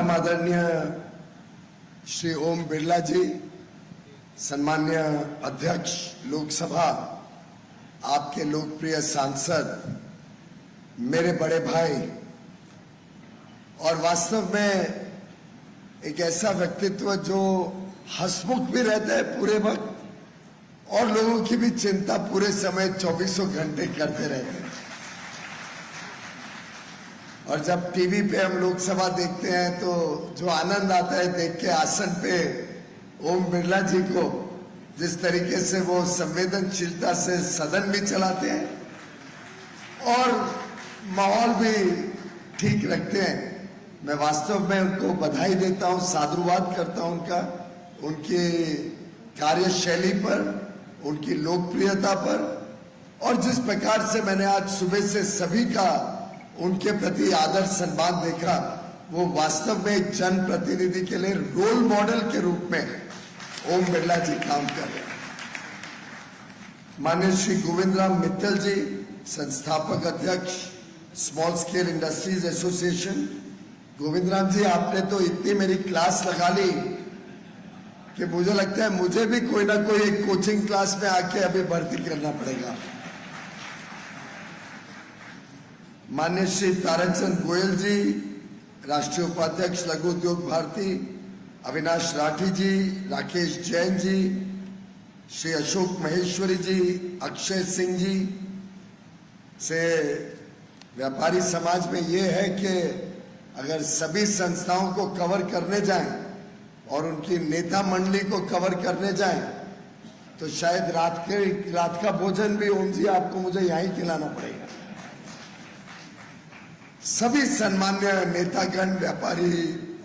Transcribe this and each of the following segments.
परम आदरणीय श्री ओम बिरला जी, सम्मान्य अध्यक्ष लोकसभा, आपके लोकप्रिय सांसद, मेरे बड़े भाई और वास्तव में एक ऐसा व्यक्तित्व जो हंसमुख भी रहता है पूरे वक्त और लोगों की भी चिंता पूरे समय 24 घंटे करते रहते हैं। और जब टीवी पे हम लोकसभा देखते हैं तो जो आनंद आता है देख के आसन पे ओम बिरला जी को, जिस तरीके से वो संवेदनशीलता से सदन भी चलाते हैं और माहौल भी ठीक रखते हैं, मैं वास्तव में उनको बधाई देता हूं, साधुवाद करता हूं उनका, उनकी कार्यशैली पर, उनकी लोकप्रियता पर और जिस प्रकार से मैंने आज सुबह से सभी का उनके प्रति आदर सम्मान देखा, वो वास्तव में एक जनप्रतिनिधि के लिए रोल मॉडल के रूप में ओम बिरला जी काम कर रहे हैं। माननीय श्री गोविंद राम मित्तल जी, संस्थापक अध्यक्ष small scale industries association. Govind Ram ji, आपने तो इतनी मेरी क्लास लगा ली कि मुझे लगता है मुझे भी कोई ना कोई एक कोचिंग क्लास में आके अभी भर्ती करना पड़ेगा। माननीय श्री ताराचंद गोयल जी, राष्ट्रीय उपाध्यक्ष लघु उद्योग भारती, अविनाश राठी जी, राकेश जैन जी, श्री अशोक महेश्वरी जी, अक्षय सिंह जी से व्यापारी समाज में ये है कि अगर सभी संस्थाओं को कवर करने जाएं और उनकी नेता मंडली को कवर करने जाएं तो शायद रात का भोजन भी ओम जी आपको मुझे यहीं खिलाना पड़ेगा। सभी सम्मान्य नेतागण, व्यापारी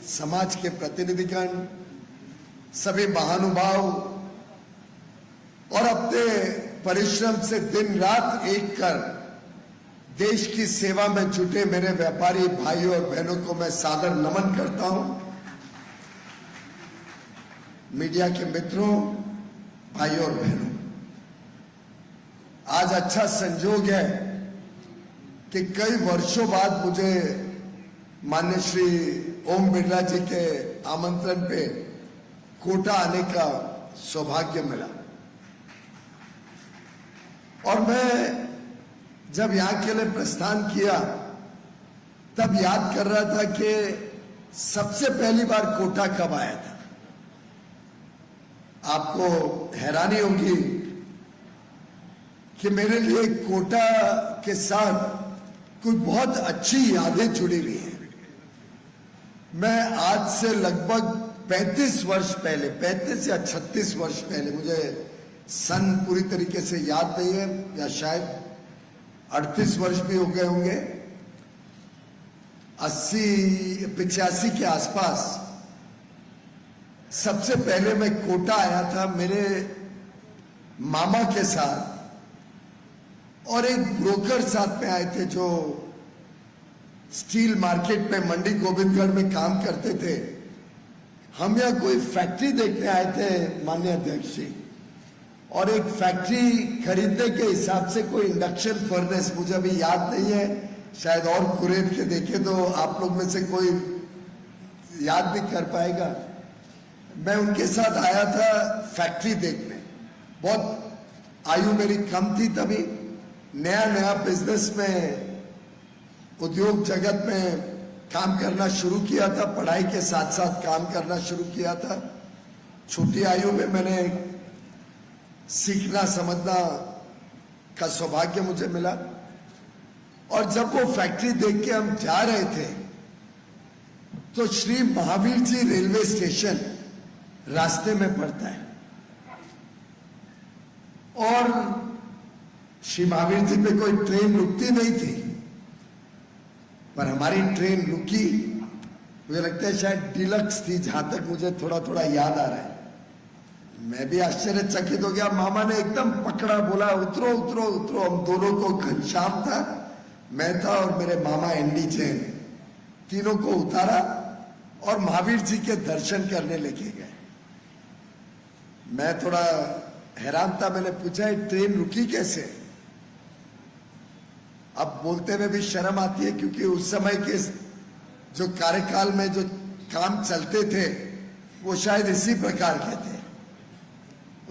समाज के प्रतिनिधिगण, सभी महानुभाव और अपने परिश्रम से दिन रात एक कर देश की सेवा में जुटे मेरे व्यापारी भाइयों और बहनों को मैं सादर नमन करता हूं। मीडिया के मित्रों, भाइयों और बहनों, आज अच्छा संजोग है कि कई वर्षों बाद मुझे माननीय श्री ओम बिरला जी के आमंत्रण पे कोटा आने का सौभाग्य मिला और मैं जब यहां के लिए प्रस्थान किया तब याद कर रहा था कि सबसे पहली बार कोटा कब आया था। आपको हैरानी होगी कि मेरे लिए कोटा के साथ कोई बहुत अच्छी यादें जुड़ी हुई हैं। मैं आज से लगभग 35 वर्ष पहले, 35 या 36 वर्ष पहले, मुझे सन पूरी तरीके से याद नहीं है, या शायद 38 वर्ष भी हो गए होंगे, 80-85 के आसपास सबसे पहले मैं कोटा आया था मेरे मामा के साथ और एक ब्रोकर साथ में आए थे जो स्टील मार्केट में मंडी गोविंदगढ़ में काम करते थे। हम यहाँ कोई फैक्ट्री देखने आए थे माननीय अध्यक्ष जी, और एक फैक्ट्री खरीदने के हिसाब से कोई इंडक्शन फर्नेस, मुझे अभी याद नहीं है, शायद और कुरेद के देखे तो आप लोग में से कोई याद भी कर पाएगा। मैं उनके साथ आया था फैक्ट्री देखने। बहुत आयु मेरी कम थी तभी, नया नया बिजनेस में, उद्योग जगत में काम करना शुरू किया था, पढ़ाई के साथ साथ काम करना शुरू किया था। छोटी आयु में मैंने सीखना समझना का सौभाग्य मुझे मिला और जब वो फैक्ट्री देख के हम जा रहे थे तो श्री महावीर जी रेलवे स्टेशन रास्ते में पड़ता है और श्री महावीर जी पे कोई ट्रेन रुकती नहीं थी, पर हमारी ट्रेन रुकी। मुझे लगता है शायद डिलक्स थी, जहां तक मुझे थोड़ा थोड़ा याद आ रहा है। मैं भी आश्चर्यचकित हो गया। मामा ने एकदम पकड़ा, बोला उतरो उतरो उतरो। हम दोनों को, घनश्याम था, मैं था और मेरे मामा एनडी जैन, तीनों को उतारा और महावीर जी के दर्शन करने लेके गए। मैं थोड़ा हैरान था, मैंने पूछा ट्रेन रुकी कैसे? अब बोलते हुए भी शर्म आती है क्योंकि उस समय के जो कार्यकाल में जो काम चलते थे वो शायद इसी प्रकार के थे।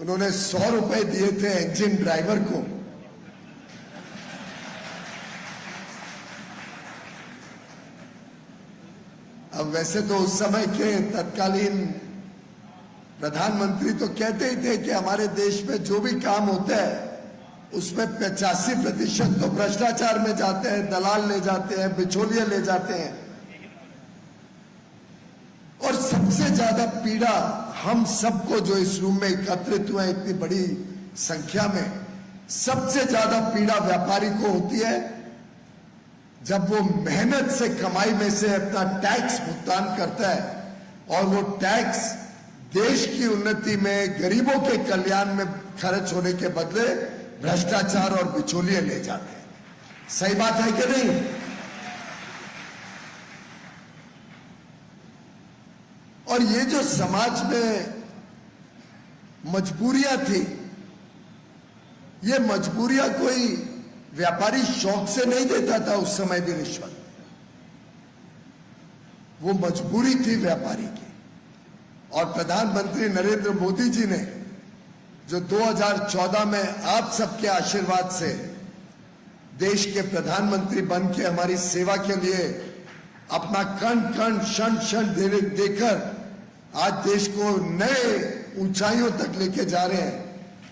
उन्होंने 100 रुपए दिए थे इंजन ड्राइवर को, अब वैसे तो उस समय के तत्कालीन प्रधानमंत्री तो कहते ही थे कि हमारे देश में जो भी काम होता है उसमें 85% तो भ्रष्टाचार में जाते हैं, दलाल ले जाते हैं, बिचौलिए ले जाते हैं। और सबसे ज्यादा पीड़ा हम सबको जो इस रूम में एकत्रित हुए इतनी बड़ी संख्या में, सबसे ज्यादा पीड़ा व्यापारी को होती है जब वो मेहनत से कमाई में से अपना टैक्स भुगतान करता है और वो टैक्स देश की उन्नति में, गरीबों के कल्याण में खर्च होने के बदले भ्रष्टाचार और बिचौलिए ले जाते हैं। सही बात है कि नहीं? और ये जो समाज में मजबूरियां थी, ये मजबूरियां कोई व्यापारी शौक से नहीं देता था उस समय भी रिश्वत, वो मजबूरी थी व्यापारी की। और प्रधानमंत्री नरेंद्र मोदी जी ने जो 2014 में आप सबके आशीर्वाद से देश के प्रधानमंत्री बन के हमारी सेवा के लिए अपना कण कण क्षण क्षण देकर आज देश को नए ऊंचाइयों तक लेके जा रहे हैं,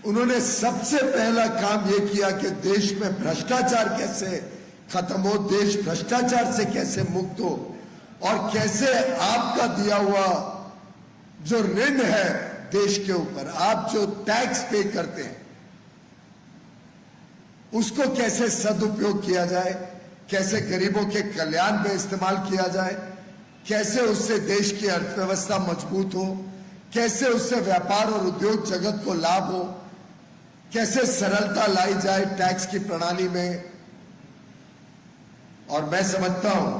उन्होंने सबसे पहला काम यह किया कि देश में भ्रष्टाचार कैसे खत्म हो, देश भ्रष्टाचार से कैसे मुक्त हो और कैसे आपका दिया हुआ जो ऋण है देश के ऊपर, आप जो टैक्स पे करते हैं, उसको कैसे सदुपयोग किया जाए, कैसे गरीबों के कल्याण में इस्तेमाल किया जाए, कैसे उससे देश की अर्थव्यवस्था मजबूत हो, कैसे उससे व्यापार और उद्योग जगत को लाभ हो, कैसे सरलता लाई जाए टैक्स की प्रणाली में। और मैं समझता हूं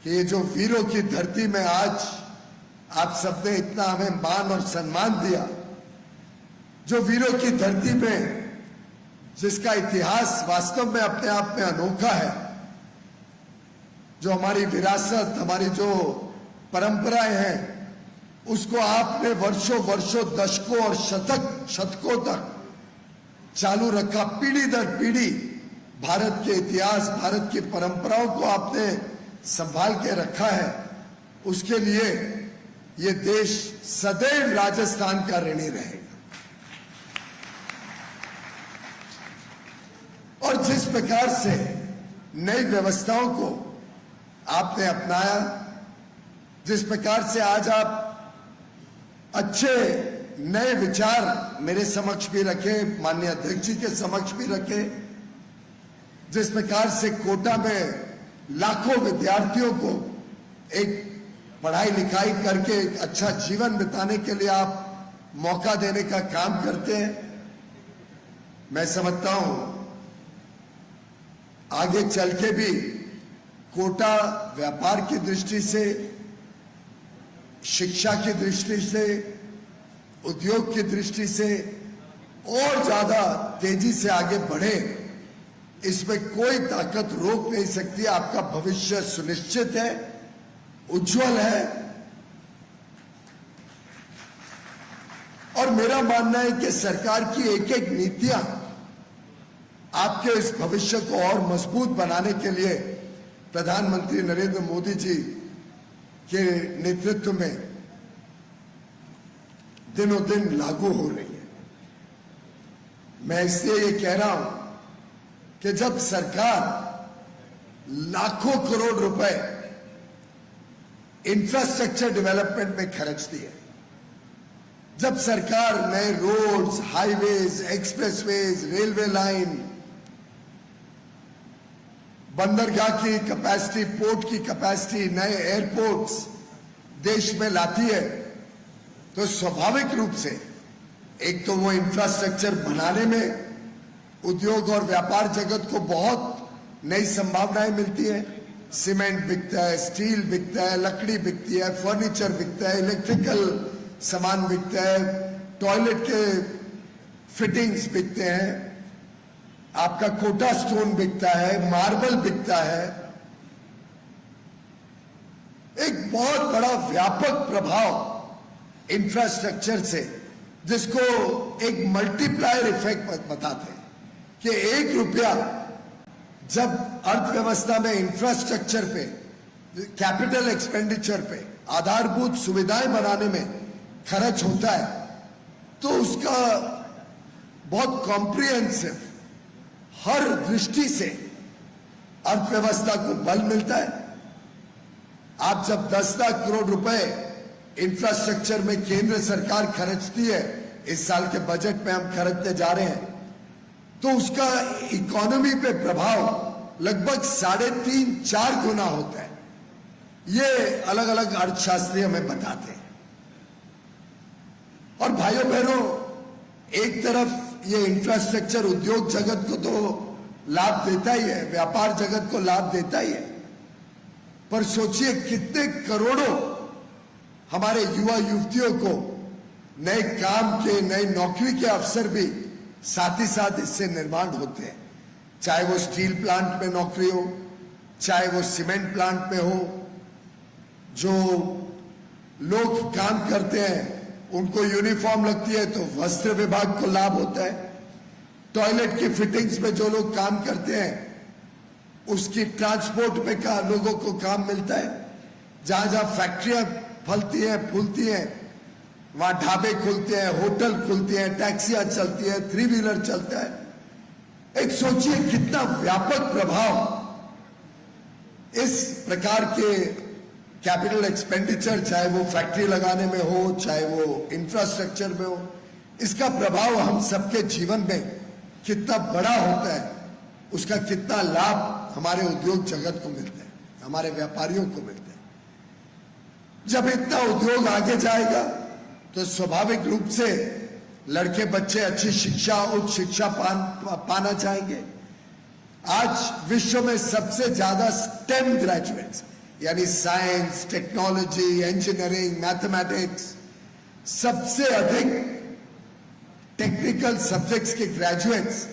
कि ये जो वीरों की धरती में आज आप सबने इतना हमें मान और सम्मान दिया, जो वीरों की धरती में जिसका इतिहास वास्तव में अपने आप में अनोखा है, जो हमारी विरासत, हमारी जो परंपराएं हैं, उसको आपने वर्षों वर्षों, दशकों और शतकों तक चालू रखा। पीढ़ी दर पीढ़ी भारत के इतिहास, भारत की परंपराओं को आपने संभाल के रखा है। उसके लिए ये देश सदैव राजस्थान का ऋणी रहेगा। और जिस प्रकार से नई व्यवस्थाओं को आपने अपनाया, जिस प्रकार से आज आप अच्छे नए विचार मेरे समक्ष भी रखे, माननीय अध्यक्ष जी के समक्ष भी रखे, जिस प्रकार से कोटा में लाखों विद्यार्थियों को एक पढ़ाई लिखाई करके एक अच्छा जीवन बिताने के लिए आप मौका देने का काम करते हैं, मैं समझता हूं आगे चल के भी कोटा व्यापार की दृष्टि से, शिक्षा की दृष्टि से, उद्योग की दृष्टि से और ज्यादा तेजी से आगे बढ़े, इसमें कोई ताकत रोक नहीं सकती। आपका भविष्य सुनिश्चित है, उज्जवल है। और मेरा मानना है कि सरकार की एक एक नीतियां आपके इस भविष्य को और मजबूत बनाने के लिए प्रधानमंत्री नरेंद्र मोदी जी के नेतृत्व में दिनों दिन लागू हो रही है। मैं इसलिए ये कह रहा हूं कि जब सरकार लाखों करोड़ रुपए इंफ्रास्ट्रक्चर डेवलपमेंट में खर्चती है, जब सरकार नए roads, highways, expressways, railway line, बंदरगाह की कैपेसिटी, पोर्ट की कैपेसिटी, नए एयरपोर्ट्स देश में लाती है, तो स्वाभाविक रूप से एक तो वो इंफ्रास्ट्रक्चर बनाने में उद्योग और व्यापार जगत को बहुत नई संभावनाएं मिलती है। सीमेंट बिकता है, स्टील बिकता है, लकड़ी बिकती है, फर्नीचर बिकता है, इलेक्ट्रिकल सामान बिकता है, टॉयलेट के फिटिंग्स बिकते हैं, आपका कोटा स्टोन बिकता है, मार्बल बिकता है। एक एक बहुत बड़ा व्यापक प्रभाव इंफ्रास्ट्रक्चर से, जिसको एक मल्टीप्लायर इफेक्ट बताते हैं कि 1 रुपया जब अर्थव्यवस्था में इंफ्रास्ट्रक्चर पे, कैपिटल एक्सपेंडिचर पे, आधारभूत सुविधाएं बनाने में खर्च होता है तो उसका बहुत कॉम्प्रिहेंसिव, हर दृष्टि से अर्थव्यवस्था को बल मिलता है। आप जब 10 लाख करोड़ रुपए इंफ्रास्ट्रक्चर में केंद्र सरकार खर्चती है, इस साल के बजट में हम खर्चते जा रहे हैं, तो उसका इकोनॉमी पे प्रभाव लगभग 3.5-4 गुना होता है। ये अलग अलग अर्थशास्त्री हमें बताते हैं। और भाइयों बहनों, एक तरफ ये इंफ्रास्ट्रक्चर उद्योग जगत को तो लाभ देता ही है, व्यापार जगत को लाभ देता ही है, पर सोचिए कितने करोड़ों हमारे युवा युवतियों को नए काम के, नई नौकरी के अवसर भी साथ ही साथ इससे निर्माण होते हैं। चाहे वो स्टील प्लांट में नौकरी हो, चाहे वो सीमेंट प्लांट में हो, जो लोग काम करते हैं उनको यूनिफॉर्म लगती है तो वस्त्र विभाग को लाभ होता है। टॉयलेट की फिटिंग्स में जो लोग काम करते हैं उसकी ट्रांसपोर्ट में का लोगों को काम मिलता है। जहां जहां फैक्ट्रियां फलती हैं, फूलती हैं, वहां ढाबे खुलते हैं, होटल खुलते हैं, टैक्सियां चलती है, 3 व्हीलर चलता है। एक सोचिए कितना व्यापक प्रभाव इस प्रकार के कैपिटल एक्सपेंडिचर, चाहे वो फैक्ट्री लगाने में हो, चाहे वो इंफ्रास्ट्रक्चर में हो, इसका प्रभाव हम सबके जीवन में कितना बड़ा होता है, उसका कितना लाभ हमारे उद्योग जगत को मिलता है, हमारे व्यापारियों को मिलता है। जब इतना उद्योग आगे जाएगा तो स्वाभाविक रूप से लड़के बच्चे अच्छी शिक्षा, उच्च शिक्षा पाना चाहेंगे। आज विश्व में सबसे ज्यादा स्टेम ग्रेजुएट्स, यानी साइंस, टेक्नोलॉजी, इंजीनियरिंग, मैथमेटिक्स, सबसे अधिक टेक्निकल सब्जेक्ट्स के ग्रेजुएट्स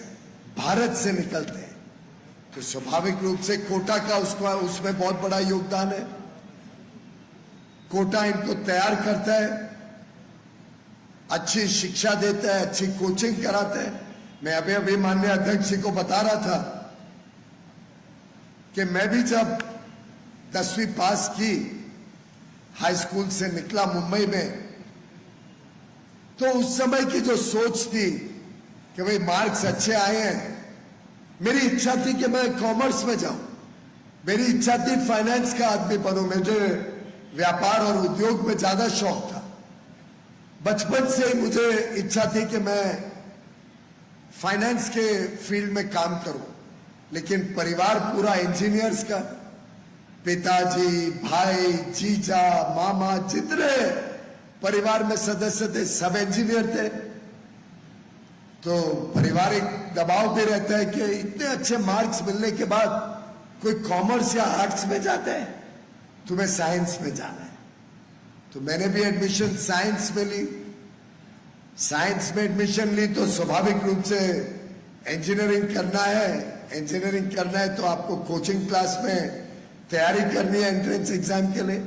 भारत से निकलते हैं। तो स्वाभाविक रूप से कोटा का उसमें बहुत बड़ा योगदान है। कोटा इनको तैयार करता है, अच्छी शिक्षा देता है, अच्छी कोचिंग कराता है। मैं अभी माननीय अध्यक्ष जी को बता रहा था कि मैं भी जब 10वीं पास की, हाई स्कूल से निकला मुंबई में, तो उस समय की जो सोच थी कि भाई मार्क्स अच्छे आए हैं, मेरी इच्छा थी कि मैं कॉमर्स में जाऊं, मेरी इच्छा थी फाइनेंस का आदमी बनूं। मुझे व्यापार और उद्योग में ज्यादा शौक था। बचपन से ही मुझे इच्छा थी कि मैं फाइनेंस के फील्ड में काम करूं, लेकिन परिवार पूरा इंजीनियर्स का, पिताजी, भाई, जीजा, मामा, जितने परिवार में सदस्य थे सब इंजीनियर थे। तो पारिवारिक दबाव भी रहता है कि इतने अच्छे मार्क्स मिलने के बाद कोई कॉमर्स या आर्ट्स में जाता है, तुम्हें साइंस में जाना है। तो मैंने भी एडमिशन साइंस में ली। साइंस में एडमिशन ली तो स्वाभाविक रूप से इंजीनियरिंग करना है। इंजीनियरिंग करना है तो आपको कोचिंग क्लास में तैयारी करनी है एंट्रेंस एग्जाम के लिए।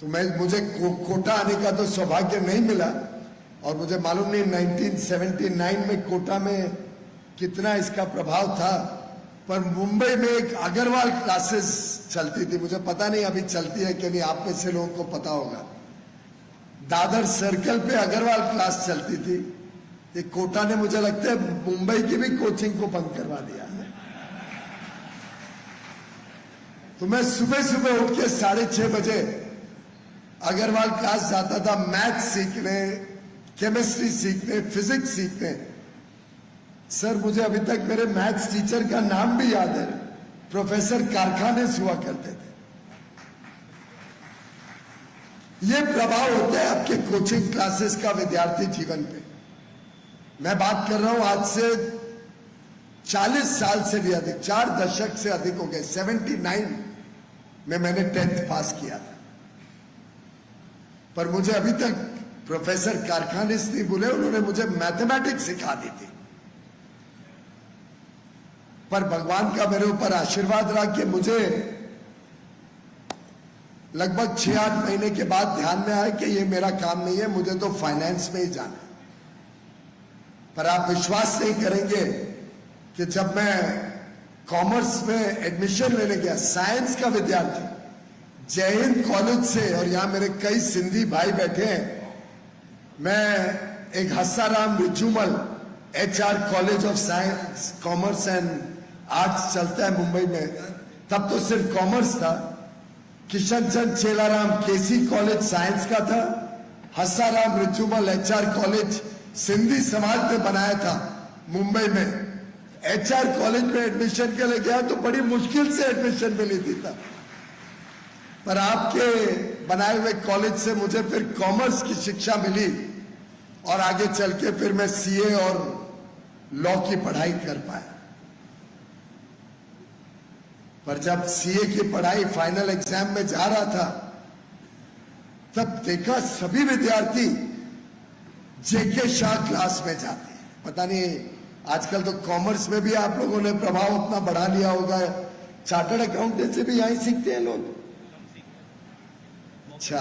तो मुझे कोटा आने का तो सौभाग्य नहीं मिला, और मुझे मालूम नहीं 1979 में कोटा में कितना इसका प्रभाव था, पर मुंबई में एक अग्रवाल क्लासेस चलती थी। मुझे पता नहीं अभी चलती है कि नहीं, आप में से लोगों को पता होगा। दादर सर्कल पे अग्रवाल क्लास चलती थी। ये कोटा ने मुझे लगता है मुंबई की भी कोचिंग को बंद करवा दिया है। तो मैं सुबह सुबह उठ के 6:30 बजे अग्रवाल क्लास जाता था, मैथ सीखने, केमिस्ट्री सीखने, फिजिक्स सीखने। सर मुझे अभी तक मेरे मैथ्स टीचर का नाम भी याद है, प्रोफेसर कारखाने हुआ करते थे। यह प्रभाव होता है आपके कोचिंग क्लासेस का विद्यार्थी जीवन पे। मैं बात कर रहा हूं आज से 40 साल से भी अधिक, 4 दशक से अधिक हो गए। 79 में मैंने 10th पास किया था, पर मुझे अभी तक प्रोफेसर कारखानिस नहीं बोले, उन्होंने मुझे मैथमेटिक्स सिखा दी थी। पर भगवान का मेरे ऊपर आशीर्वाद रहा कि मुझे लगभग 6-8 महीने के बाद ध्यान में आया कि ये मेरा काम नहीं है, मुझे तो फाइनेंस में ही जाना है। पर आप विश्वास नहीं करेंगे कि जब मैं कॉमर्स में एडमिशन लेने गया, साइंस का विद्यार्थी, जय हिंद कॉलेज से, और यहां मेरे कई सिंधी भाई बैठे हैं, मैं एक हस्साराम रिजुमल HR college of science, commerce and arts चलता है मुंबई में, तब तो सिर्फ कॉमर्स था। Kishan Chand Chelaram KC college science का था, हस्साराम रिजुमल HR कॉलेज सिंधी समाज ने बनाया था मुंबई में। HR कॉलेज में एडमिशन के लिए गया तो बड़ी मुश्किल से एडमिशन मिली थी तब, पर आपके बनाए हुए कॉलेज से मुझे फिर कॉमर्स की शिक्षा मिली और आगे चल के फिर मैं CA और लॉ की पढ़ाई कर पाया। पर जब CA की पढ़ाई फाइनल एग्जाम में जा रहा था, तब देखा सभी विद्यार्थी JK शाह क्लास में जाते हैं। पता नहीं आजकल तो कॉमर्स में भी आप लोगों ने प्रभाव अपना बढ़ा लिया होगा, चार्टर्ड अकाउंटेंट से भी यहीं सीखते हैं लोग। अच्छा,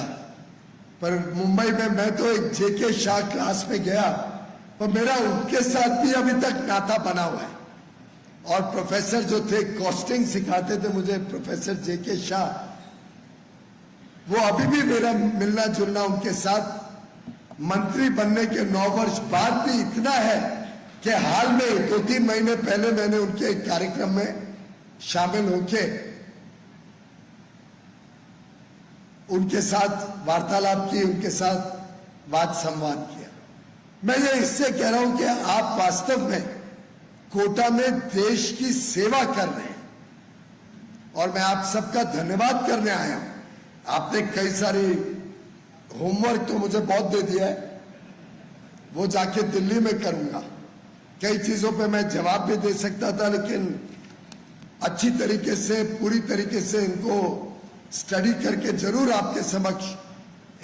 पर मुंबई में मैं तो एक JK शाह क्लास में गया, पर मेरा उनके साथ भी अभी तक नाता बना हुआ है। और प्रोफेसर जो थे, कॉस्टिंग सिखाते थे मुझे, प्रोफेसर JK शाह, वो अभी भी मेरा मिलना जुलना उनके साथ मंत्री बनने के 9 वर्ष बाद भी इतना है कि हाल में 2-3 महीने पहले मैंने उनके एक कार्यक्रम में शामिल होके उनके साथ वार्तालाप की, उनके साथ वाद संवाद किया। मैं ये इससे कह रहा हूं कि आप वास्तव में कोटा में देश की सेवा कर रहे हैं और मैं आप सबका धन्यवाद करने आया हूं। आपने कई सारी होमवर्क तो मुझे बहुत दे दिया है, वो जाके दिल्ली में करूंगा। कई चीजों पे मैं जवाब भी दे सकता था, लेकिन अच्छी तरीके से, पूरी तरीके से इनको स्टडी करके जरूर आपके समक्ष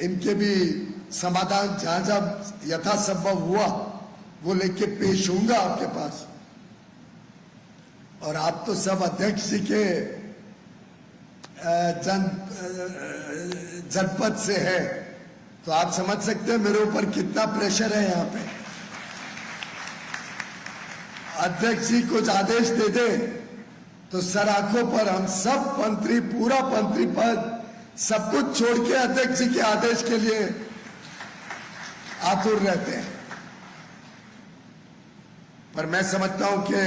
इनके भी समाधान जहां जहां यथासंभव हुआ वो लेके पेश होऊंगा आपके पास। और आप तो सब अध्यक्ष जी के जनपद से है, तो आप समझ सकते हैं मेरे ऊपर कितना प्रेशर है यहाँ पे। अध्यक्ष जी कुछ आदेश दे दे तो सर आंखों पर हम सब मंत्री, पूरा मंत्री पद सब कुछ छोड़ के अध्यक्ष जी के आदेश के लिए आतुर रहते हैं। पर मैं समझता हूं कि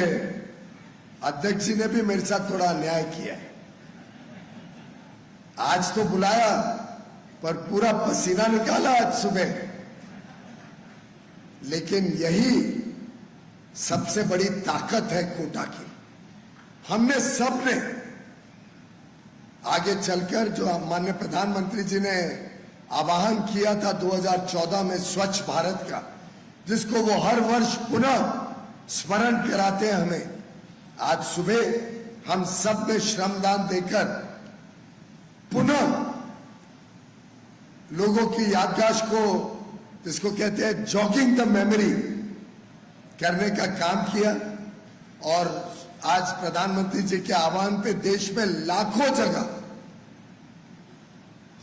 अध्यक्ष जी ने भी मेरे साथ थोड़ा अन्याय किया है। आज तो बुलाया पर पूरा पसीना निकाला आज सुबह, लेकिन यही सबसे बड़ी ताकत है कोटा की। हमने सबने आगे चलकर जो माननीय प्रधानमंत्री जी ने आह्वान किया था 2014 में स्वच्छ भारत का, जिसको वो हर वर्ष पुनः स्मरण कराते हैं हमें, आज सुबह हम सब ने श्रमदान देकर पुनः लोगों की याददाश्त को, जिसको कहते हैं जॉगिंग द मेमोरी, करने का काम किया। और आज प्रधानमंत्री जी के आह्वान पे देश में लाखों जगह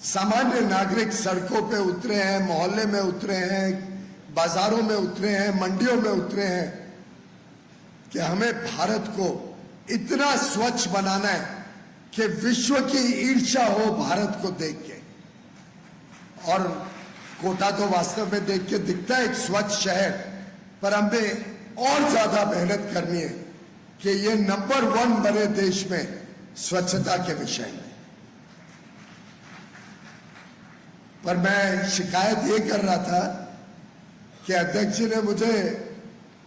सामान्य नागरिक सड़कों पे उतरे हैं, मोहल्ले में उतरे हैं, बाजारों में उतरे हैं, मंडियों में उतरे हैं कि हमें भारत को इतना स्वच्छ बनाना है कि विश्व की ईर्ष्या हो भारत को देख के। और कोटा तो वास्तव में देख के दिखता है एक स्वच्छ शहर, पर हमें और ज्यादा मेहनत करनी है कि ये नंबर 1 बने देश में स्वच्छता के विषय में। पर मैं शिकायत ये कर रहा था कि अध्यक्ष जी ने मुझे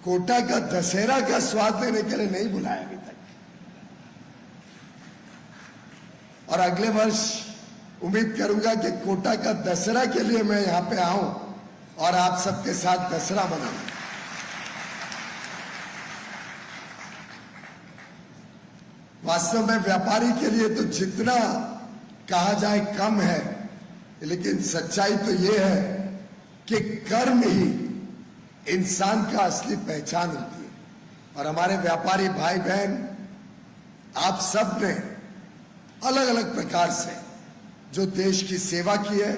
कोटा का दशहरा का स्वाद लेने के लिए नहीं बुलाया अभी तक, और अगले वर्ष उम्मीद करूंगा कि कोटा का दशहरा के लिए मैं यहां पे आऊं और आप सबके साथ दशहरा मनाऊं। वास्तव में व्यापारी के लिए तो जितना कहा जाए कम है, लेकिन सच्चाई तो ये है कि कर्म ही इंसान का असली पहचान होती है। और हमारे व्यापारी भाई बहन, आप सब ने अलग अलग प्रकार से जो देश की सेवा की है,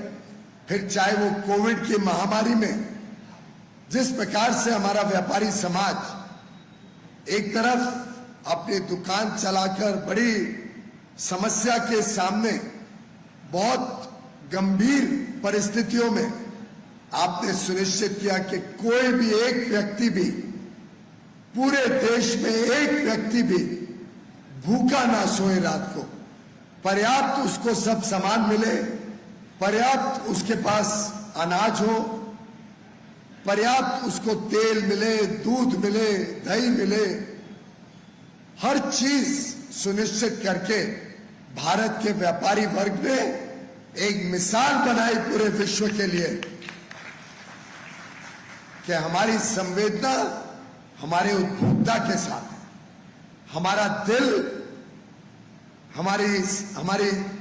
फिर चाहे वो कोविड की महामारी में जिस प्रकार से हमारा व्यापारी समाज एक तरफ अपनी दुकान चलाकर बड़ी समस्या के सामने बहुत गंभीर परिस्थितियों में आपने सुनिश्चित किया कि कोई भी एक व्यक्ति भी, पूरे देश में एक व्यक्ति भी भूखा ना सोए, रात को पर्याप्त उसको सब सामान मिले, पर्याप्त उसके पास अनाज हो, पर्याप्त उसको तेल मिले, दूध मिले, दही मिले, हर चीज सुनिश्चित करके भारत के व्यापारी वर्ग ने एक मिसाल बनाई पूरे विश्व के लिए कि हमारी संवेदना हमारे उपभोक्ता के साथ है, हमारा दिल, हमारी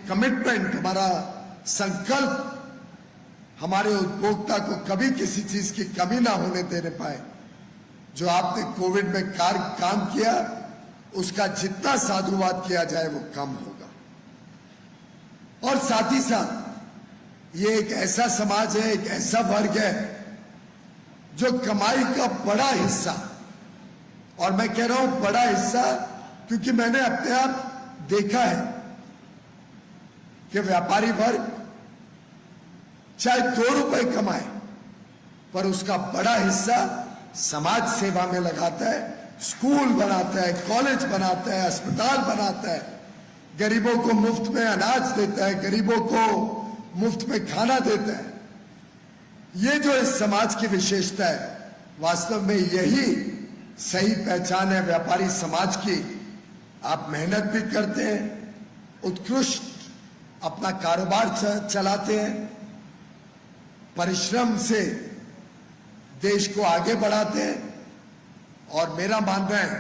कमिटमेंट, हमारा संकल्प हमारे उपभोक्ता को कभी किसी चीज की कमी ना होने देने पाए। जो आपने कोविड में काम किया, उसका जितना साधुवाद किया जाए वो कम होगा। और साथ ही साथ ये एक ऐसा समाज है, एक ऐसा वर्ग है जो कमाई का बड़ा हिस्सा, और मैं कह रहा हूं बड़ा हिस्सा क्योंकि मैंने अपने आप देखा है कि व्यापारी वर्ग चाहे 2 रुपए कमाए पर उसका बड़ा हिस्सा समाज सेवा में लगाता है, स्कूल बनाता है, कॉलेज बनाता है, अस्पताल बनाता है, गरीबों को मुफ्त में अनाज देता है, गरीबों को मुफ्त में खाना देता है। ये जो इस समाज की विशेषता है, वास्तव में यही सही पहचान है व्यापारी समाज की। आप मेहनत भी करते हैं, उत्कृष्ट अपना कारोबार चलाते हैं, परिश्रम से देश को आगे बढ़ाते हैं। और मेरा मानना है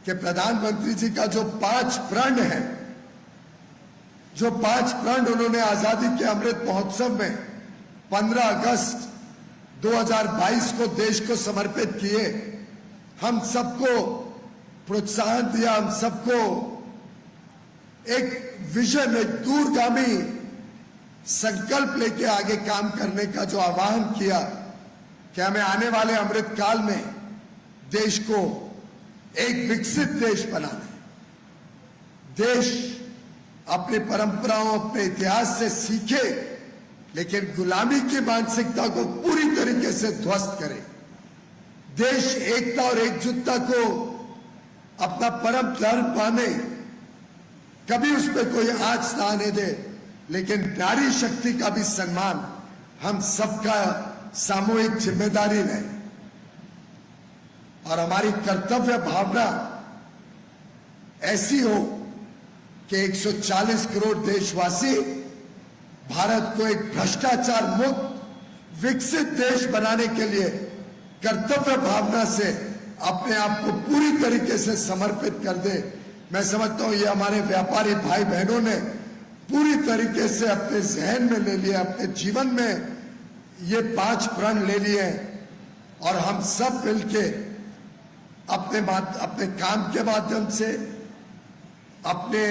कि प्रधानमंत्री जी का जो 5 प्रण है, जो 5 प्रण उन्होंने आजादी के अमृत महोत्सव में 15 अगस्त 2022 को देश को समर्पित किए, हम सबको प्रोत्साहन दिया, हम सबको एक विजन, एक दूरगामी संकल्प लेके आगे काम करने का जो आह्वान किया कि हमें आने वाले अमृत काल में देश को एक विकसित देश बनाना है। देश अपनी परंपराओं, अपने इतिहास से सीखे, लेकिन गुलामी की मानसिकता को पूरी तरीके से ध्वस्त करे। देश एकता और एकजुटता को अपना परम धर्म माने, कभी उस पर कोई आंच ना आने दे, लेकिन नारी शक्ति का भी सम्मान हम सबका सामूहिक जिम्मेदारी रहे। और हमारी कर्तव्य भावना ऐसी हो कि 140 करोड़ देशवासी भारत को एक भ्रष्टाचार मुक्त विकसित देश बनाने के लिए कर्तव्य भावना से अपने आप को पूरी तरीके से समर्पित कर दे। मैं समझता हूं ये हमारे व्यापारी भाई बहनों ने पूरी तरीके से अपने जहन में ले लिया, अपने जीवन में ये 5 प्रण ले लिए, और हम सब मिलके अपने काम के माध्यम से, अपने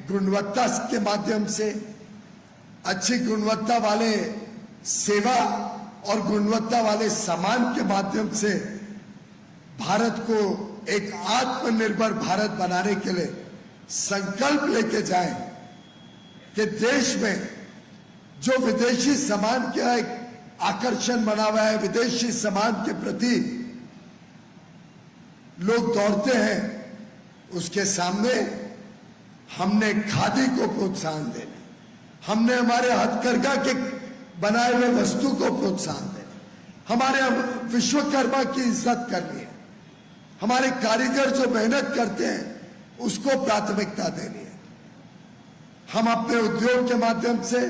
गुणवत्ता के माध्यम से, अच्छी गुणवत्ता वाले सेवा और गुणवत्ता वाले सामान के माध्यम से भारत को एक आत्मनिर्भर भारत बनाने के लिए संकल्प लेके जाएं कि देश में जो विदेशी सामान का एक आकर्षण बना हुआ है, विदेशी सामान के प्रति लोग दौड़ते हैं, उसके सामने हमने खादी को प्रोत्साहन देना, हमने हमारे हथकरघा के बनाए हुए वस्तु को प्रोत्साहन देना, हमारे विश्वकर्मा की इज्जत करनी है, हमारे कारीगर जो मेहनत करते हैं उसको प्राथमिकता देनी है। हम अपने उद्योग के माध्यम से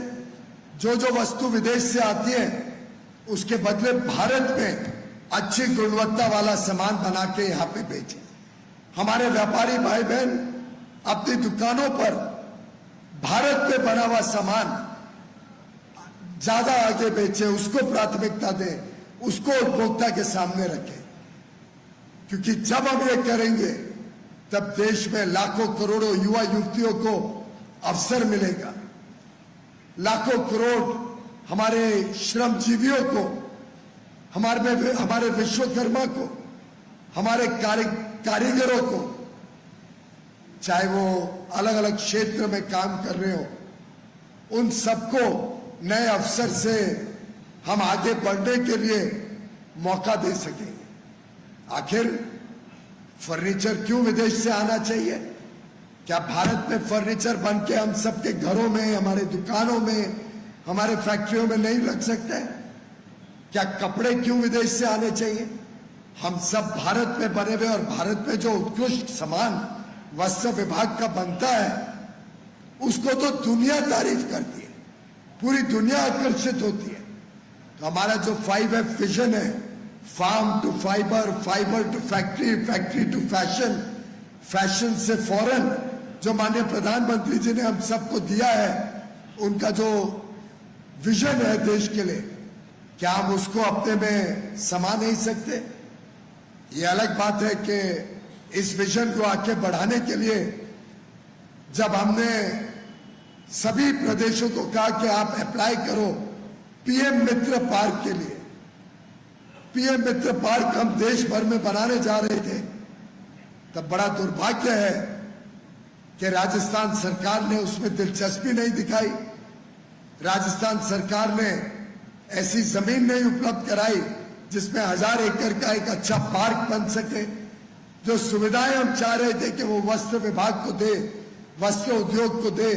जो जो वस्तु विदेश से आती है उसके बदले भारत में अच्छी गुणवत्ता वाला सामान बना के यहाँ पे बेचें। हमारे व्यापारी भाई बहन अपनी दुकानों पर भारत में बना हुआ सामान ज्यादा आगे बेचे, उसको प्राथमिकता दें, उसको उपभोक्ता के सामने रखें। क्योंकि जब हम ये करेंगे तब देश में लाखों करोड़ों युवा युवतियों को अवसर मिलेगा, लाखों करोड़ हमारे श्रमजीवियों को, हमारे विश्वकर्मा को, हमारे कारीगरों को, चाहे वो अलग अलग क्षेत्र में काम कर रहे हो, उन सबको नए अवसर से हम आगे बढ़ने के लिए मौका दे सकेंगे। आखिर फर्नीचर क्यों विदेश से आना चाहिए? क्या भारत में फर्नीचर बन के हम सबके घरों में, हमारे दुकानों में, हमारे फैक्ट्रियों में नहीं लग सकते? क्या कपड़े क्यों विदेश से आने चाहिए? हम सब भारत में बने हुए, और भारत में जो उत्कृष्ट सामान वस्त्र विभाग का बनता है उसको तो दुनिया तारीफ करती है, पूरी दुनिया आकर्षित होती है। तो हमारा जो 5F विजन है, farm to fibre, fibre to factory, factory to fashion, fashion से फॉरेन, जो माननीय प्रधानमंत्री जी ने हम सबको दिया है, उनका जो विजन है देश के लिए, क्या हम उसको अपने में समा नहीं सकते? ये अलग बात है कि इस विजन को आगे बढ़ाने के लिए जब हमने सभी प्रदेशों को कहा कि आप अप्लाई करो पीएम मित्र पार्क के लिए, पीएम मित्र पार्क हम देश भर में बनाने जा रहे थे, तब बड़ा दुर्भाग्य है कि राजस्थान सरकार ने उसमें दिलचस्पी नहीं दिखाई। राजस्थान सरकार ने ऐसी जमीन नहीं उपलब्ध कराई जिसमें 1000 एकड़ का एक अच्छा पार्क बन सके। जो सुविधाएं हम चाह रहे थे कि वो वस्त्र विभाग को दे, वस्त्र उद्योग को दे,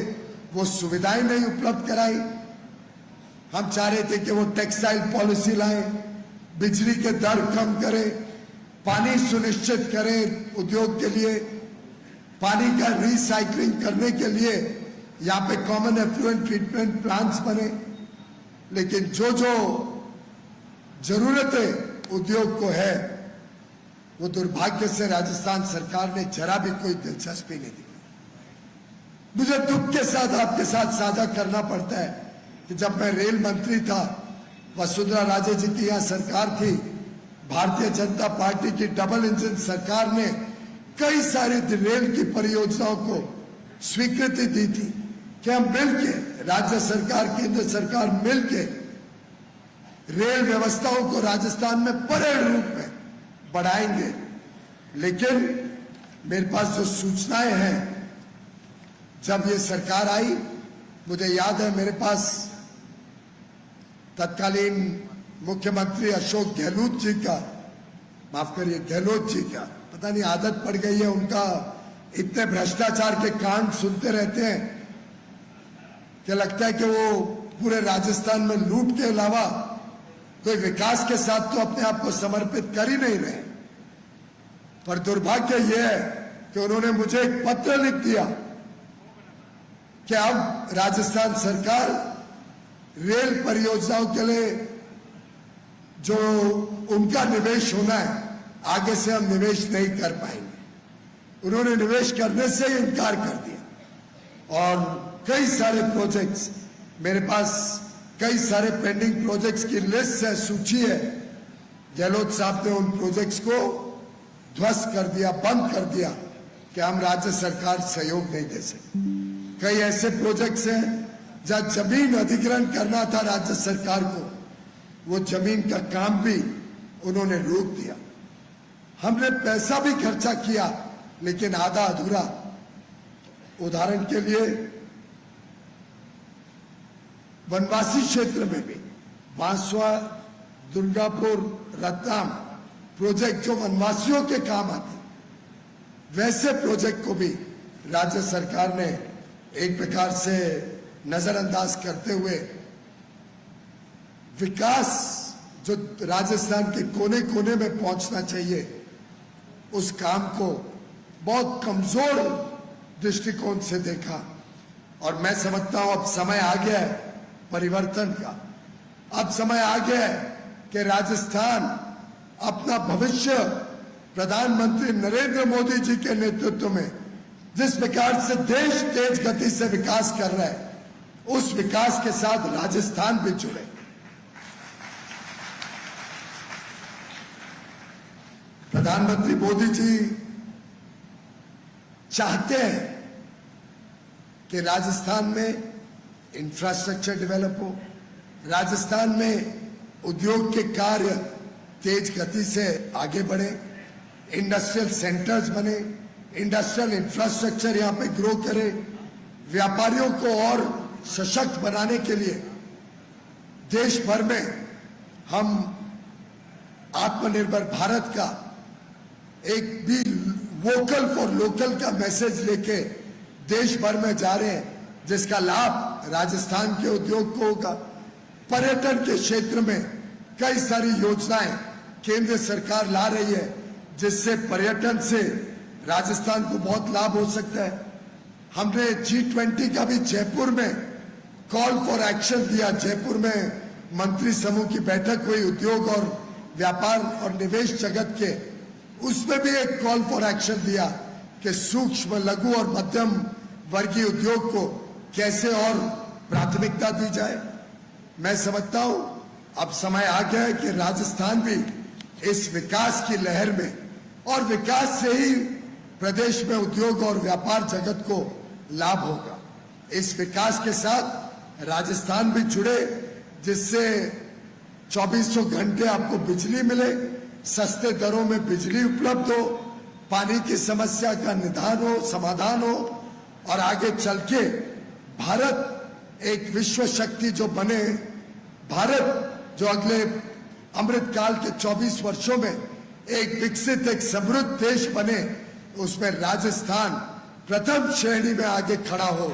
वो सुविधाएं नहीं उपलब्ध कराई। हम चाह रहे थे कि वो टेक्सटाइल पॉलिसी लाए, बिजली के दर कम करें, पानी सुनिश्चित करें उद्योग के लिए, पानी का रिसाइकलिंग करने के लिए यहाँ पे कॉमन एफ्लुएंट ट्रीटमेंट प्लांट्स बने। लेकिन जो जो जरूरतें उद्योग को है, वो दुर्भाग्य से राजस्थान सरकार ने जरा भी कोई दिलचस्पी नहीं दिखाई। मुझे दुख के साथ आपके साथ साझा करना पड़ता है कि जब मैं रेल मंत्री था, वसुंधरा राजे जी की यहाँ सरकार थी, भारतीय जनता पार्टी की डबल इंजन सरकार ने कई सारी रेल की परियोजनाओं को स्वीकृति दी थी कि हम मिलके, राज्य सरकार, केंद्र सरकार मिलके रेल व्यवस्थाओं को राजस्थान में बड़े रूप में बढ़ाएंगे। लेकिन मेरे पास जो सूचनाएं हैं, जब ये सरकार आई, मुझे याद है मेरे पास तत्कालीन मुख्यमंत्री अशोक गहलोत जी का, माफ करिए गहलोत जी का, पता नहीं आदत पड़ गई है उनका, इतने भ्रष्टाचार के कांड सुनते रहते हैं कि लगता है कि वो पूरे राजस्थान में लूट के अलावा कोई विकास के साथ तो अपने आप को समर्पित कर ही नहीं रहे। पर दुर्भाग्य यह है कि उन्होंने मुझे एक पत्र लिख दिया कि अब राजस्थान सरकार रेल परियोजनाओं के लिए जो उनका निवेश होना है, आगे से हम निवेश नहीं कर पाएंगे। उन्होंने निवेश करने से ही इनकार कर दिया। और कई सारे प्रोजेक्ट्स मेरे पास, कई सारे पेंडिंग प्रोजेक्ट्स की लिस्ट है, सूची है। गहलोत साहब ने उन प्रोजेक्ट्स को ध्वस्त कर दिया, बंद कर दिया कि हम राज्य सरकार सहयोग नहीं दे सकते। कई ऐसे प्रोजेक्ट्स हैं जहां जमीन अधिग्रहण करना था राज्य सरकार को, वो जमीन का काम भी उन्होंने रोक दिया। हमने पैसा भी खर्चा किया लेकिन आधा अधूरा। उदाहरण के लिए वनवासी क्षेत्र में भी बांसवा, दुर्गापुर, रतलाम प्रोजेक्ट जो वनवासियों के काम आते, वैसे प्रोजेक्ट को भी राज्य सरकार ने एक प्रकार से नजरअंदाज करते हुए विकास जो राजस्थान के कोने कोने में पहुंचना चाहिए, उस काम को बहुत कमजोर दृष्टिकोण से देखा। और मैं समझता हूं अब समय आ गया है परिवर्तन का। अब समय आ गया है कि राजस्थान अपना भविष्य प्रधानमंत्री नरेंद्र मोदी जी के नेतृत्व में जिस प्रकार से देश तेज गति से विकास कर रहा है, उस विकास के साथ राजस्थान भी जुड़े। प्रधानमंत्री मोदी जी चाहते हैं कि राजस्थान में इंफ्रास्ट्रक्चर डेवलप हो, राजस्थान में उद्योग के कार्य तेज गति से आगे बढ़े, इंडस्ट्रियल सेंटर्स बने, इंडस्ट्रियल इंफ्रास्ट्रक्चर यहाँ पे ग्रो करे, व्यापारियों को और सशक्त बनाने के लिए देश भर में हम आत्मनिर्भर भारत का एक भी वोकल फॉर लोकल का मैसेज लेके देश भर में जा रहे हैं, जिसका लाभ राजस्थान के उद्योग को होगा। पर्यटन के क्षेत्र में कई सारी योजनाएं केंद्र सरकार ला रही है, जिससे पर्यटन से राजस्थान को बहुत लाभ हो सकता है। हमने G20 का भी जयपुर में कॉल फॉर एक्शन दिया। जयपुर में मंत्री समूह की बैठक हुई उद्योग और व्यापार और निवेश जगत के, उसमें भी एक कॉल फॉर एक्शन दिया कि सूक्ष्म, लघु और मध्यम वर्गीय उद्योग को कैसे और प्राथमिकता दी जाए। मैं समझता हूं अब समय आ गया है कि राजस्थान भी इस विकास की लहर में, और विकास से ही प्रदेश में उद्योग और व्यापार जगत को लाभ होगा। इस विकास के साथ राजस्थान भी जुड़े, जिससे 2400 घंटे आपको बिजली मिले, सस्ते दरों में बिजली उपलब्ध हो, पानी की समस्या का निदान हो, समाधान हो, और आगे चल के भारत एक विश्व शक्ति जो बने, भारत जो अगले अमृत काल के 24 वर्षों में एक विकसित, एक समृद्ध देश बने, उसमें राजस्थान प्रथम श्रेणी में आगे खड़ा हो,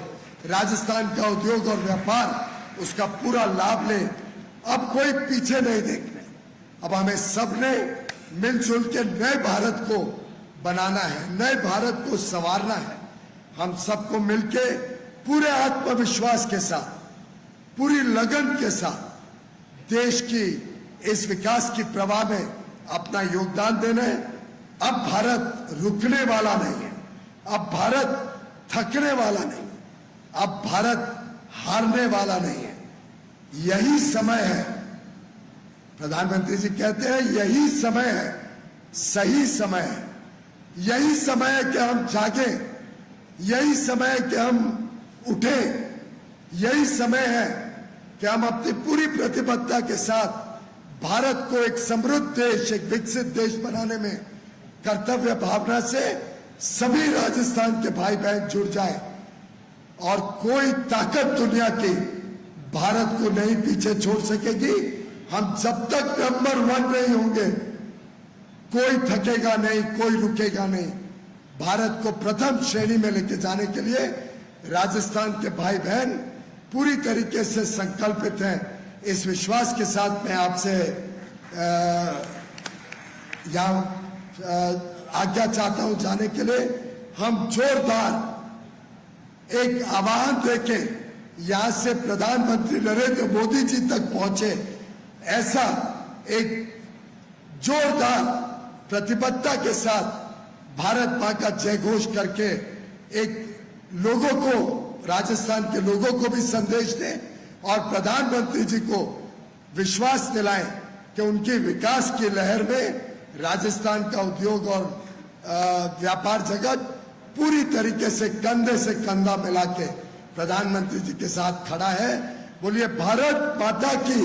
राजस्थान का उद्योग और व्यापार उसका पूरा लाभ ले। अब कोई पीछे नहीं देखने, अब हमें सबने मिलजुल के नए भारत को बनाना है, नए भारत को संवारना है। हम सबको मिलके पूरे आत्मविश्वास के साथ, पूरी लगन के साथ देश की इस विकास की प्रवाह में अपना योगदान देना है। अब भारत रुकने वाला नहीं है, अब भारत थकने वाला नहीं है, अब भारत हारने वाला नहीं है। यही समय है, प्रधानमंत्री जी कहते हैं यही समय है, सही समय है। यही समय है कि हम जागें, यही समय है कि हम उठें, यही समय है कि हम अपनी पूरी प्रतिबद्धता के साथ भारत को एक समृद्ध देश, एक विकसित देश बनाने में कर्तव्य भावना से सभी राजस्थान के भाई बहन जुड़ जाए, और कोई ताकत दुनिया की भारत को नहीं पीछे छोड़ सकेगी। हम जब तक नंबर 1 नहीं होंगे, कोई थकेगा नहीं, कोई रुकेगा नहीं। भारत को प्रथम श्रेणी में लेके जाने के लिए राजस्थान के भाई बहन पूरी तरीके से संकल्पित हैं। इस विश्वास के साथ मैं आपसे यहाँ आज्ञा चाहता हूं जाने के लिए। हम जोरदार एक आह्वान देके यहां से प्रधानमंत्री नरेंद्र मोदी जी तक पहुंचे, ऐसा एक जोरदार प्रतिबद्धता के साथ भारत मां का जय घोष करके एक लोगों को, राजस्थान के लोगों को भी संदेश दें और प्रधानमंत्री जी को विश्वास दिलाएं कि उनकी विकास की लहर में राजस्थान का उद्योग और व्यापार जगत पूरी तरीके से कंधे से कंधा मिला के प्रधानमंत्री जी के साथ खड़ा है। बोलिए भारत माता की।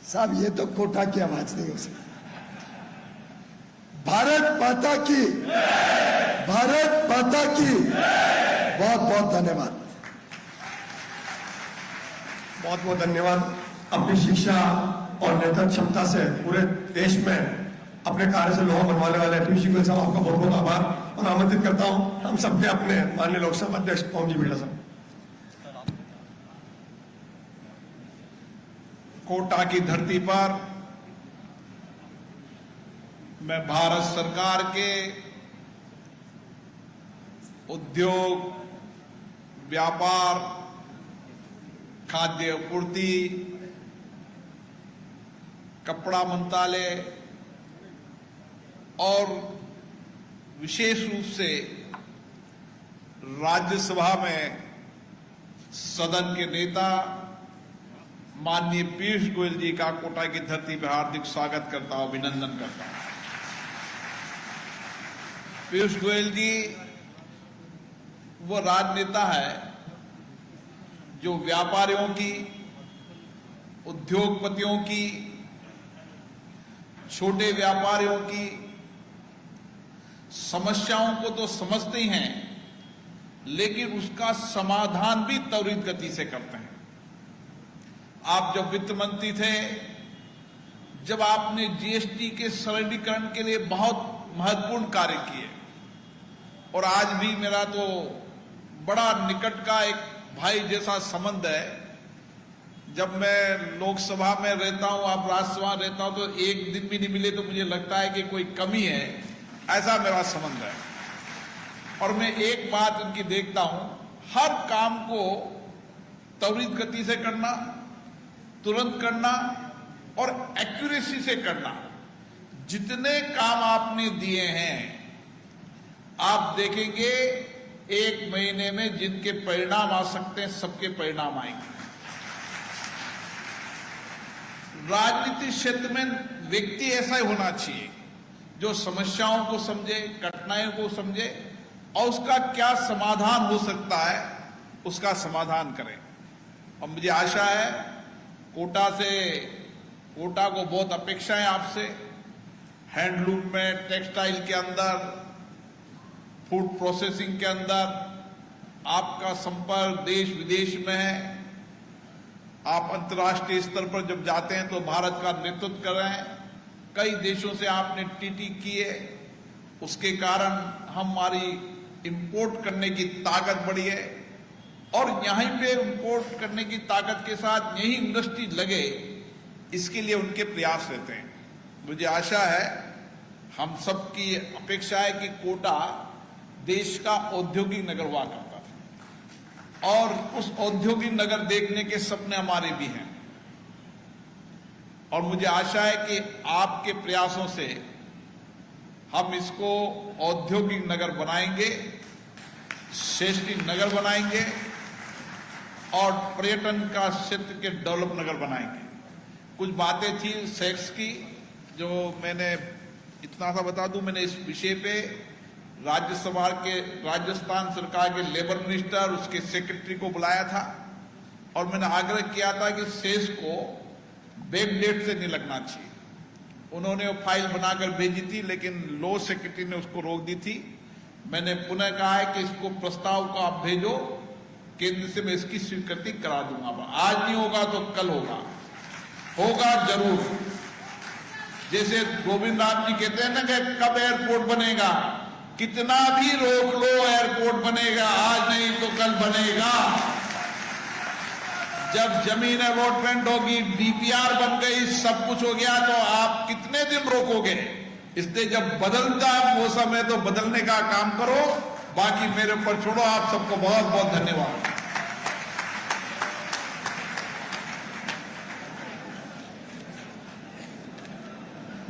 साहब ये तो कोटा की आवाज नहीं हो सकती। भारत माता की, भारत माता की। बहुत बहुत धन्यवाद। बहुत बहुत धन्यवाद। अपनी शिक्षा और नेतृत्व क्षमता से पूरे देश में अपने कार्य से लोहा बनवाने वाले पीयूष गोयल साहब, आपका बहुत बहुत आभार, और आमंत्रित करता हूं हम सबके अपने माननीय लोकसभा अध्यक्ष ओम जी बिरला साहब। कोटा की धरती पर मैं भारत सरकार के उद्योग, व्यापार, खाद्य आपूर्ति, कपड़ा मंत्रालय और विशेष रूप से राज्यसभा में सदन के नेता माननीय पीयूष गोयल जी का कोटा की धरती पर हार्दिक स्वागत करता हूं, अभिनंदन करता हूं। पीयूष गोयल जी वो राजनेता है जो व्यापारियों की, उद्योगपतियों की, छोटे व्यापारियों की समस्याओं को तो समझते ही हैं, लेकिन उसका समाधान भी त्वरित गति से करते हैं। आप जब वित्त मंत्री थे, जब आपने जीएसटी के सरलीकरण के लिए बहुत महत्वपूर्ण कार्य किए, और आज भी मेरा तो बड़ा निकट का एक भाई जैसा संबंध है। जब मैं लोकसभा में रहता हूं, आप राज्यसभा में रहता हूं, तो एक दिन भी नहीं मिले तो मुझे लगता है कि कोई कमी है, ऐसा मेरा संबंध है। और मैं एक बात उनकी देखता हूं, हर काम को त्वरित गति से करना, तुरंत करना और एक्यूरेसी से करना। जितने काम आपने दिए हैं, आप देखेंगे एक महीने में जिनके परिणाम आ सकते हैं, सबके परिणाम आएंगे। राजनीतिक क्षेत्र में व्यक्ति ऐसा ही होना चाहिए जो समस्याओं को समझे, कठिनाइयों को समझे और उसका क्या समाधान हो सकता है, उसका समाधान करें। और मुझे आशा है कोटा को बहुत अपेक्षा है आपसे। हैंडलूम में, टेक्सटाइल के अंदर, फूड प्रोसेसिंग के अंदर आपका संपर्क देश विदेश में है। आप अंतर्राष्ट्रीय स्तर पर जब जाते हैं तो भारत का नेतृत्व कर रहे हैं। कई देशों से आपने टीटी किए, उसके कारण हमारी इंपोर्ट करने की ताकत बढ़ी है, और यहीं पे इंपोर्ट करने की ताकत के साथ यही इंडस्ट्री लगे, इसके लिए उनके प्रयास रहते हैं। मुझे आशा है, हम सबकी अपेक्षा है कि कोटा देश का औद्योगिक नगर हुआ करता था, और उस औद्योगिक नगर देखने के सपने हमारे भी हैं। और मुझे आशा है कि आपके प्रयासों से हम इसको औद्योगिक नगर बनाएंगे, श्रेष्ठ नगर बनाएंगे और पर्यटन का क्षेत्र के डेवलप नगर बनाएंगे। कुछ बातें थी सेक्स की, जो मैंने इतना सा बता दूं, मैंने इस विषय पे राज्यसभा के राजस्थान सरकार के लेबर मिनिस्टर, उसके सेक्रेटरी को बुलाया था, और मैंने आग्रह किया था कि सेस को बैक डेट से नहीं लगना चाहिए। उन्होंने वो फाइल बनाकर भेजी थी, लेकिन लॉ सेक्रेटरी ने उसको रोक दी थी। मैंने पुनः कहा है कि इसको प्रस्ताव को आप भेजो, केंद्र से मैं इसकी स्वीकृति करा दूंगा। आज नहीं होगा तो कल होगा जरूर। जैसे गोविंद राम जी कहते हैं ना कि कब एयरपोर्ट बनेगा, कितना भी रोक लो एयरपोर्ट बनेगा, आज नहीं तो कल बनेगा। जब जमीन अलॉटमेंट होगी, डीपीआर बन गई, सब कुछ हो गया, तो आप कितने दिन रोकोगे? इसलिए जब बदलता मौसम है तो बदलने का काम करो, बाकी मेरे ऊपर छोड़ो। आप सबको बहुत बहुत धन्यवाद।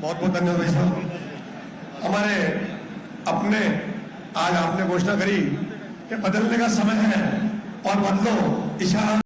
बहुत बहुत धन्यवाद भाई साहब। हमारे अपने आज आपने घोषणा करी कि बदलने का समय है और बदलो, इशारा